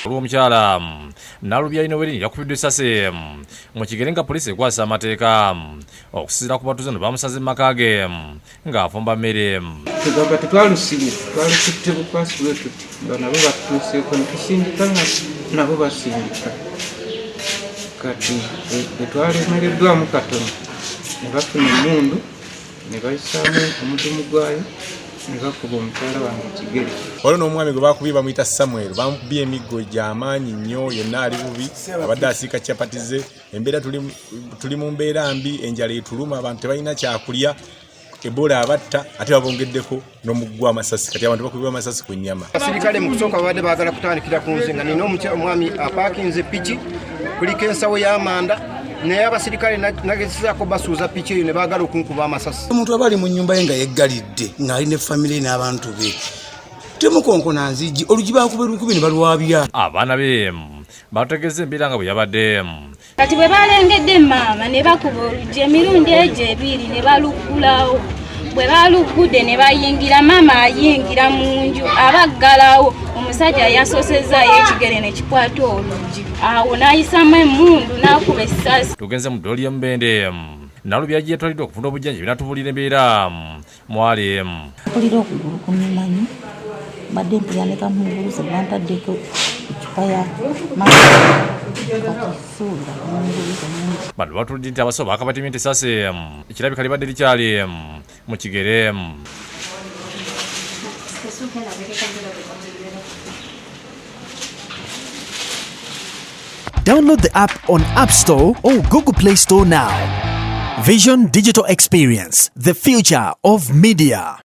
Olw'omukyala Nalubya Inoweri yakubiddwa essasi mu kigere nga poliisi ekwasa amateeka okusinziira ku batuuze bamusaze mu maka ge ng'afumba mmere. Tugamba tetwalusimye twalukutte bukwasi bwe tuti nga nabo batuuseeko ne tusindika nabo basindika kati etwalemereddwamu katono ne bafuna emmundu ne bayisaamu omudumu gwayo ne bakuba omukyala wange ekigere. Olwo n'omwami gwe bakubye bamuyita Samuel bamukubye emiggo gy'amaanyi nnyo yenna ali bubi abadde asiika capati ze. Embeera tuli mu mbeera mbi, enjala etuluma, abantu tebalina kyakulya, Ebola abatta ate babongeddeko n'omuggwa amasasi, kati abantu bakubibwa amasasi ku nnyama. Abasirikale mu kusooka babadde baagala kutandikira ku nze nga nina omwami apaakinze piki kuliko ensawo y'amanda naye abasirikale nagezezaako basuuza piki eyo ne baagala okunkuba amasasi. Omuntu aba ali mu nnyumba ye nga yeggalidde ng'ali ne famire n'abantu be temukonkona nzigi olugi bakuba lukubi ne balwabya. Abaana be bategeeza embeera nga bwe yabadde. Kati bwe balengedde maama ne bakuba olugi emirundi egyo ebiri ne baluggulawo. Bwe baluggudde ne bayingira maama ayingira mu nju abaggalawo omusajja yasoosezaayo ekigere ne kikwata olugi. Awo n'ayisamu emmundu n'akuba essasi. Tugenze mu ddooli y'Emubende. Nalubya gye yatwaliddwa okufuna obujjanjabi n'atubuulira embeera mwali. Mpulira okugulu kumimanyi badde mpulira ne kamubuuze bantaddeko ecupa ya bano batulidde nti abasawo baakabatimye nti essasi ekirabika libadde likyali mu kigere. Download the app on App Store or Google Play Store now. Vision Digital Experience, the future of media.